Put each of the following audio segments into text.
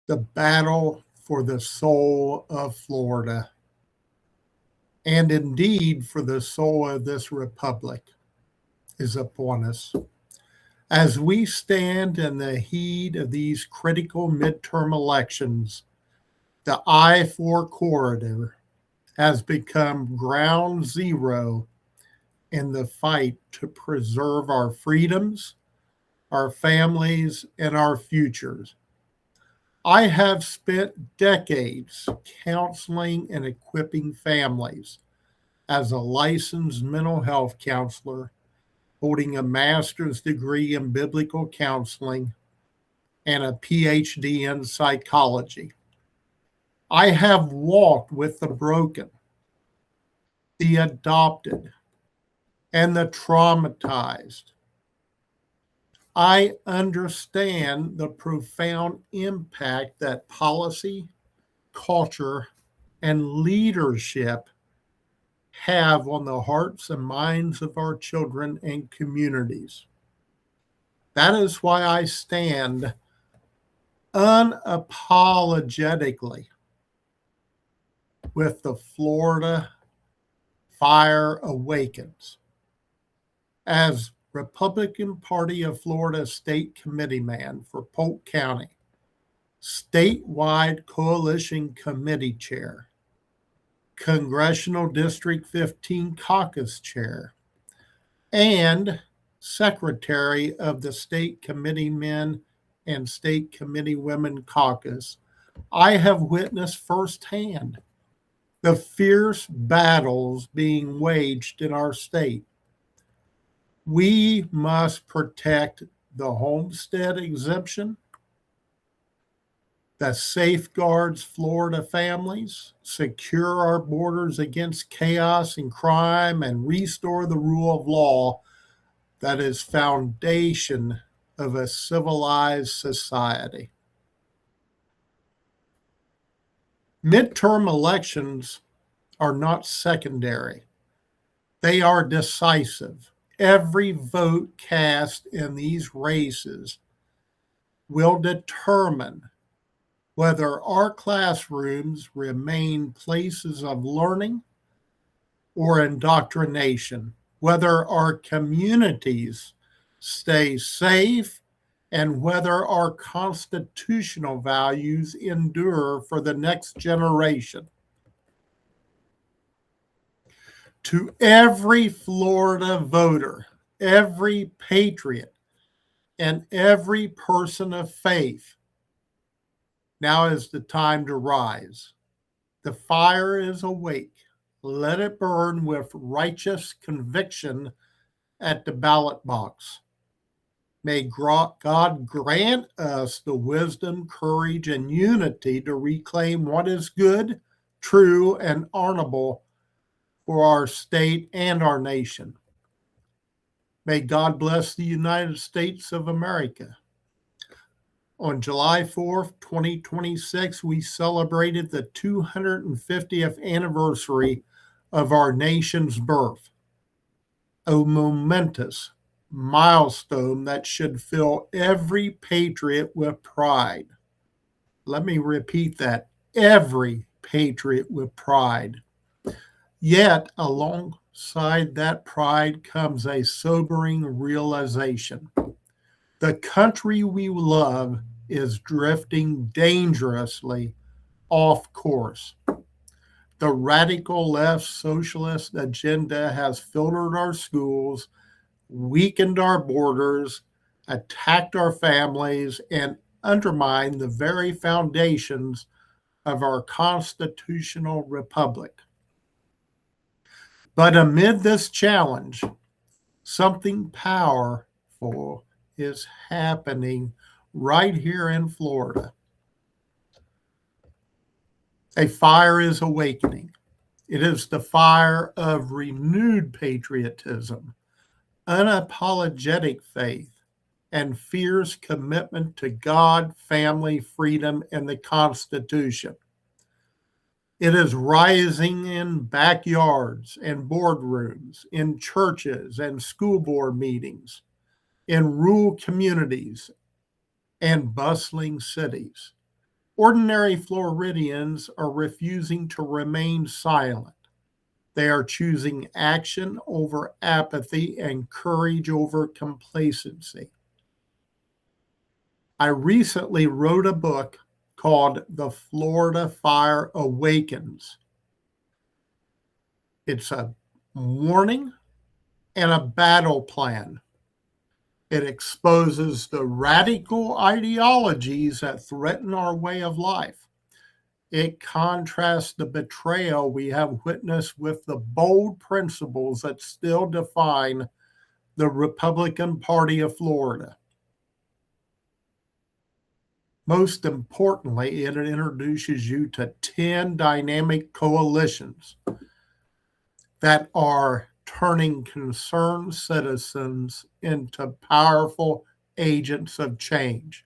The battle for the soul of Florida, and indeed for the soul of this republic, is upon us. As we stand in the heat of these critical midterm elections, the I-4 corridor has become ground zero in the fight to preserve our freedoms, our families, and our futures. I have spent decades counseling and equipping families as a licensed mental health counselor, holding a master's degree in biblical counseling and a PhD in psychology. I have walked with the broken, the adopted, and the traumatized. I understand the profound impact that policy, culture, and leadership have on the hearts and minds of our children and communities. That is why I stand unapologetically with the Florida Fire Awakens. As Republican Party of Florida State Committeeman for Polk County, statewide coalition committee chair, Congressional District 15 caucus chair, and secretary of the State Committeemen and State Committeewomen caucus, I have witnessed firsthand the fierce battles being waged in our state. We must protect the homestead exemption that safeguards Florida families, secure our borders against chaos and crime, and restore the rule of law that is foundation of a civilized society. Midterm elections are not secondary. They are decisive. Every vote cast in these races will determine whether our classrooms remain places of learning or indoctrination, whether our communities stay safe, and whether our constitutional values endure for the next generation. To every Florida voter, every patriot, and every person of faith, now is the time to rise. The fire is awake. Let it burn with righteous conviction at the ballot box. May God grant us the wisdom, courage, and unity to reclaim what is good, true, and honorable for our state and our nation. May God bless the United States of America. On July 4th, 2026, we celebrated the 250th anniversary of our nation's birth, a momentous milestone that should fill every patriot with pride. Let me repeat that, every patriot with pride. Yet, alongside that pride comes a sobering realization. The country we love is drifting dangerously off course. The radical left socialist agenda has filtered our schools, weakened our borders, attacked our families, and undermined the very foundations of our constitutional republic. But amid this challenge, something powerful is happening right here in Florida. A fire is awakening. It is the fire of renewed patriotism, unapologetic faith, and fierce commitment to God, family, freedom, and the Constitution. It is rising in backyards and boardrooms, in churches and school board meetings, in rural communities and bustling cities. Ordinary Floridians are refusing to remain silent. They are choosing action over apathy and courage over complacency. I recently wrote a book called The Florida Fire Awakens. It's a warning and a battle plan. It exposes the radical ideologies that threaten our way of life. It contrasts the betrayal we have witnessed with the bold principles that still define the Republican Party of Florida. Most importantly, it introduces you to 10 dynamic coalitions that are turning concerned citizens into powerful agents of change.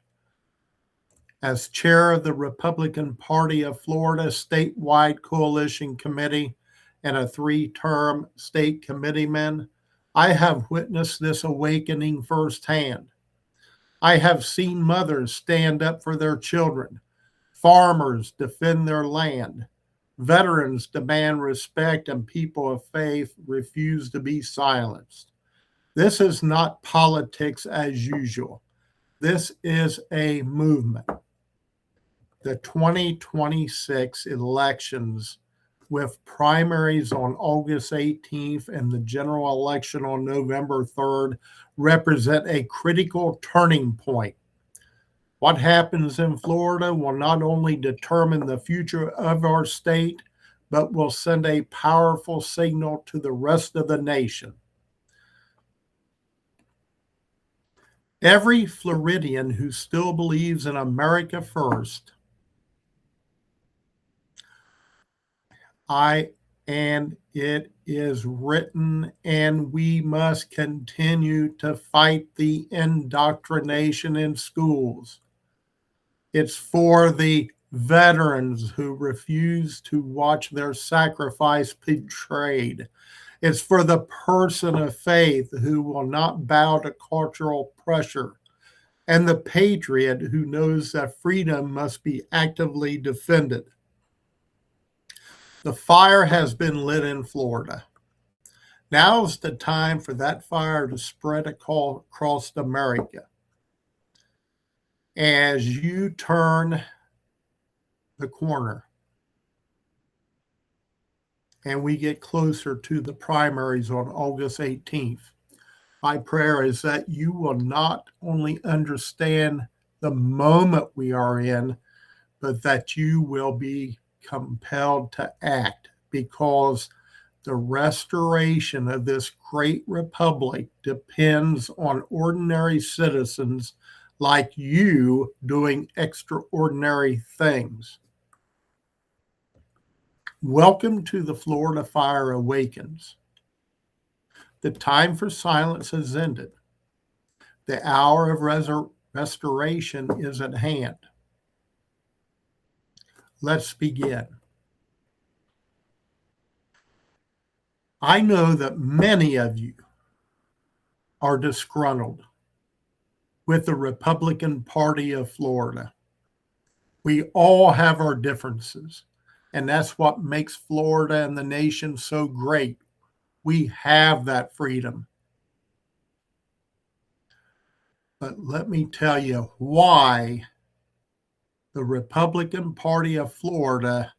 As chair of the Republican Party of Florida statewide coalition committee and a 3-term state committeeman, I have witnessed this awakening firsthand. I have seen mothers stand up for their children, farmers defend their land, veterans demand respect, and people of faith refuse to be silenced. This is not politics as usual. This is a movement. The 2026 elections, with primaries on August 18th and the general election on November 3rd, represent a critical turning point. What happens in Florida will not only determine the future of our state, but will send a powerful signal to the rest of the nation. Every Floridian who still believes in America first, and it is written, and we must continue to fight the indoctrination in schools. It's for the veterans who refuse to watch their sacrifice betrayed. It's for the person of faith who will not bow to cultural pressure, and the patriot who knows that freedom must be actively defended. The fire has been lit in Florida. Now is the time for that fire to spread across America. As you turn the corner and we get closer to the primaries on August 18th, my prayer is that you will not only understand the moment we are in, but that you will be compelled to act, because the restoration of this great republic depends on ordinary citizens like you doing extraordinary things. Welcome to the Florida Fire Awakens. The time for silence has ended. The hour of restoration is at hand. Let's begin. I know that many of you are disgruntled with the Republican Party of Florida. We all have our differences, and that's what makes Florida and the nation so great. We have that freedom. But let me tell you why the Republican Party of Florida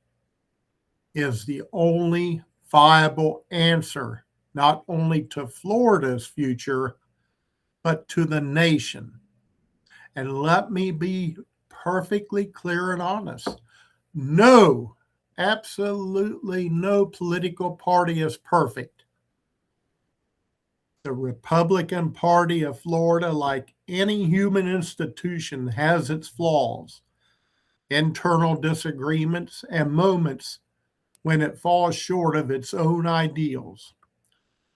is the only viable answer, not only to Florida's future, but to the nation. And let me be perfectly clear and honest. No, absolutely no political party is perfect. The Republican Party of Florida, like any human institution, has its flaws, internal disagreements, and moments when it falls short of its own ideals.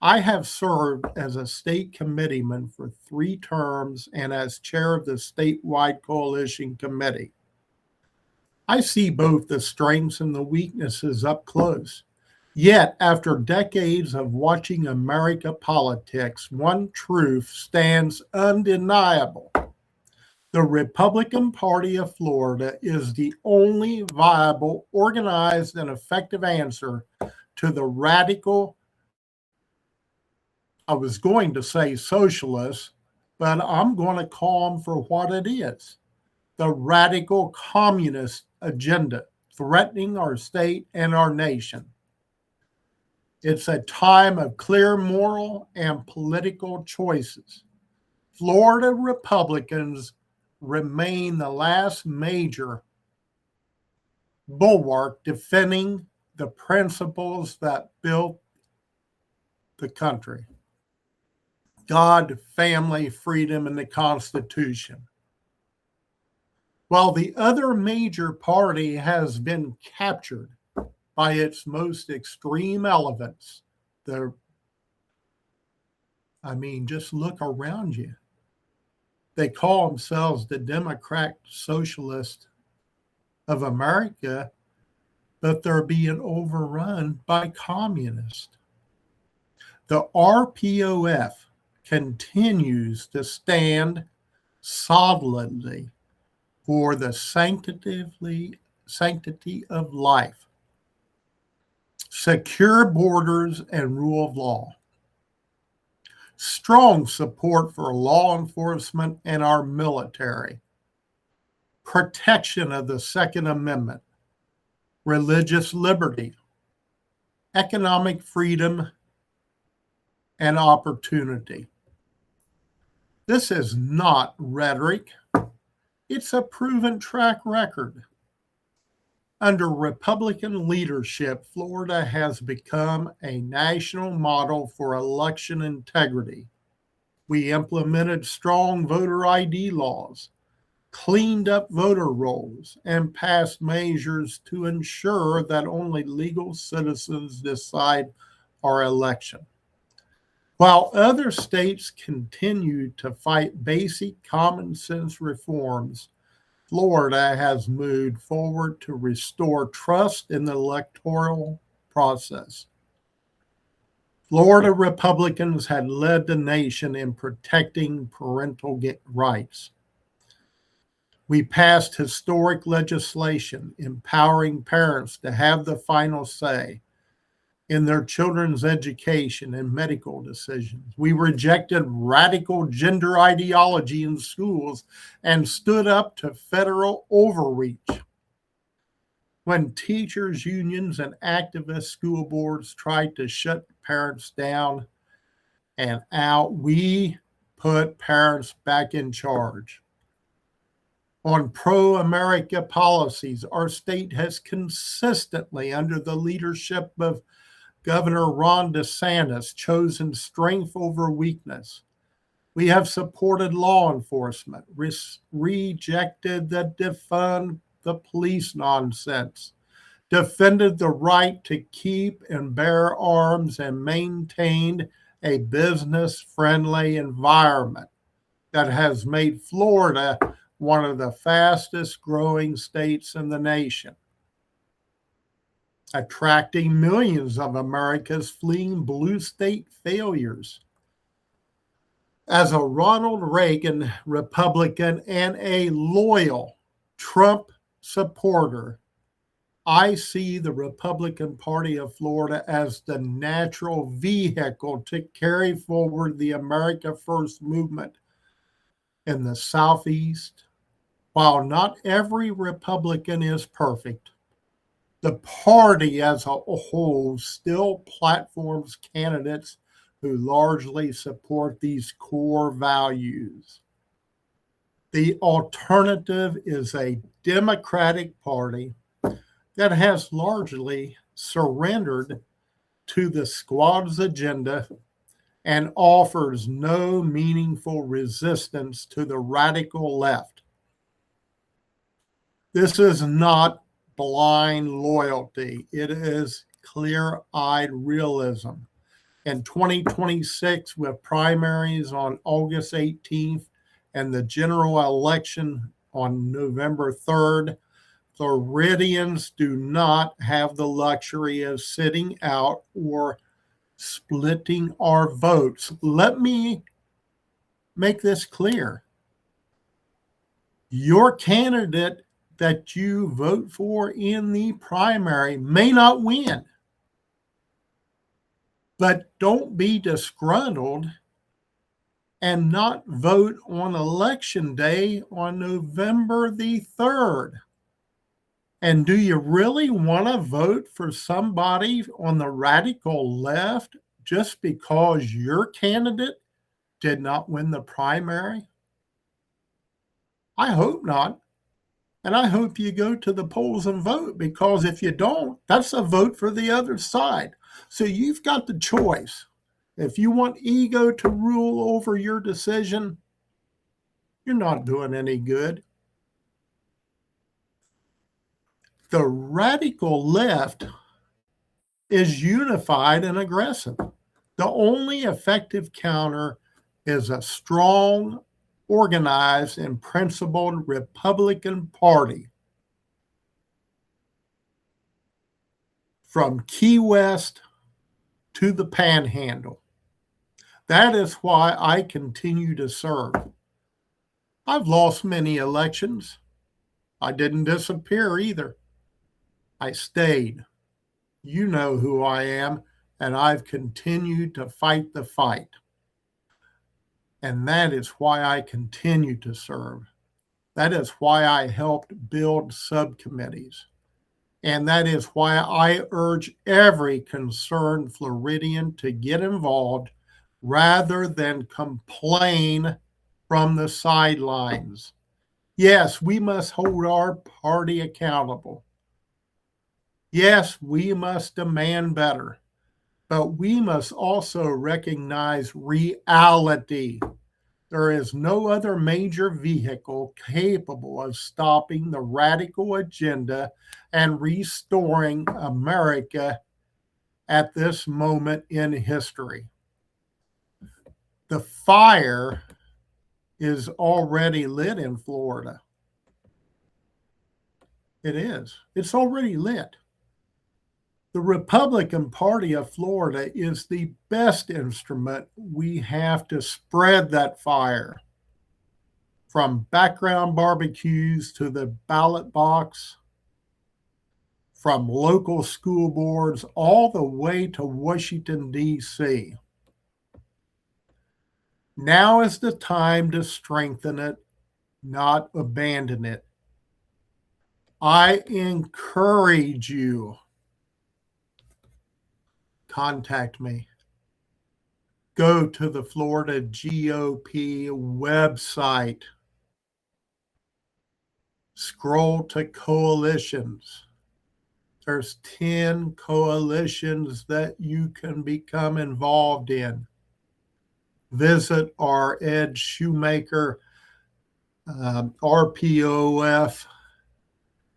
I have served as a state committeeman for 3 terms and as chair of the statewide coalition committee. I see both the strengths and the weaknesses up close. Yet, after decades of watching America politics, one truth stands undeniable. The Republican Party of Florida is the only viable, organized, and effective answer to the radical, I was going to say socialist, but I'm going to call them for what it is, the radical communist agenda threatening our state and our nation. It's a time of clear moral and political choices. Florida Republicans remain the last major bulwark defending the principles that built the country: God, family, freedom, and the Constitution. While the other major party has been captured by its most extreme elements, just look around you. They call themselves the Democrat Socialist of America, but they're being overrun by communists. The RPOF continues to stand solidly for the sanctity of life, secure borders and rule of law, strong support for law enforcement and our military, protection of the Second Amendment, religious liberty, economic freedom, and opportunity. This is not rhetoric. It's a proven track record. Under Republican leadership, Florida has become a national model for election integrity. We implemented strong voter ID laws, cleaned up voter rolls, and passed measures to ensure that only legal citizens decide our election. While other states continue to fight basic common sense reforms, Florida has moved forward to restore trust in the electoral process. Florida Republicans had led the nation in protecting parental rights. We passed historic legislation empowering parents to have the final say in their children's education and medical decisions. We rejected radical gender ideology in schools and stood up to federal overreach. When teachers' unions and activist school boards tried to shut parents down and out, we put parents back in charge. On pro-America policies, our state has consistently, under the leadership of Governor Ron DeSantis, chosen strength over weakness. We have supported law enforcement, rejected the defund the police nonsense, defended the right to keep and bear arms, and maintained a business-friendly environment that has made Florida one of the fastest growing states in the nation, attracting millions of Americans fleeing blue state failures. As a Ronald Reagan Republican and a loyal Trump supporter, I see the Republican Party of Florida as the natural vehicle to carry forward the America First movement in the Southeast. While not every Republican is perfect, the party as a whole still platforms candidates who largely support these core values. The alternative is a Democratic Party that has largely surrendered to the squad's agenda and offers no meaningful resistance to the radical left. This is not blind loyalty. It is clear-eyed realism. In 2026, with primaries on August 18th and the general election on November 3rd, Floridians do not have the luxury of sitting out or splitting our votes. Let me make this clear. Your candidate that you vote for in the primary may not win, but don't be disgruntled and not vote on election day on November the 3rd. And do you really want to vote for somebody on the radical left just because your candidate did not win the primary? I hope not. And I hope you go to the polls and vote, because if you don't, that's a vote for the other side. So you've got the choice. If you want ego to rule over your decision, you're not doing any good. The radical left is unified and aggressive. The only effective counter is a strong, organized, and principled Republican Party. From Key West to the Panhandle. That is why I continue to serve. I've lost many elections. I didn't disappear either. I stayed. You know who I am, and I've continued to fight the fight. And that is why I continue to serve. That is why I helped build subcommittees. And that is why I urge every concerned Floridian to get involved rather than complain from the sidelines. Yes, we must hold our party accountable. Yes, we must demand better, but we must also recognize reality. There is no other major vehicle capable of stopping the radical agenda and restoring America at this moment in history. The fire is already lit in Florida. It is. It's already lit. The Republican Party of Florida is the best instrument we have to spread that fire. From background barbecues to the ballot box, from local school boards all the way to Washington, D.C. Now is the time to strengthen it, not abandon it. I encourage you. Contact me. Go to the Florida GOP website. Scroll to coalitions. There's 10 coalitions that you can become involved in. Visit our Ed Shoemaker RPOF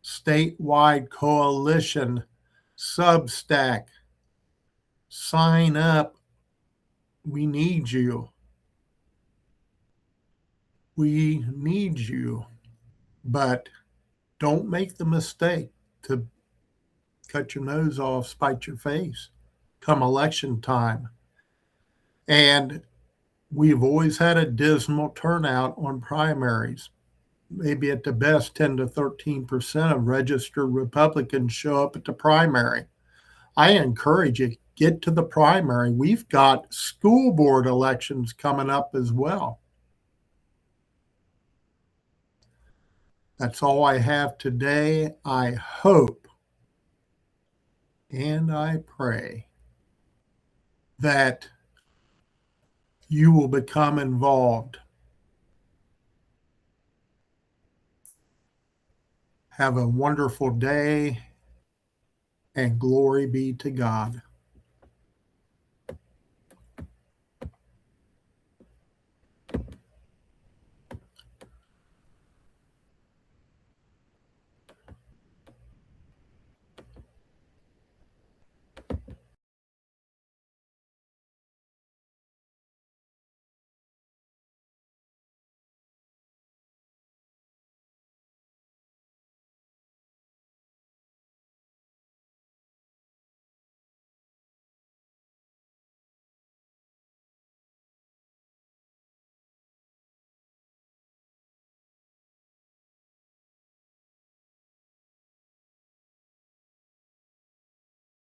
statewide coalition Substack. Sign up. We need you. We need you. But don't make the mistake to cut your nose off, spite your face come election time. And we've always had a dismal turnout on primaries. Maybe at the best, 10 to 13% of registered Republicans show up at the primary. I encourage you, get to the primary. We've got school board elections coming up as well. That's all I have today. I hope and I pray that you will become involved. Have a wonderful day, and glory be to God.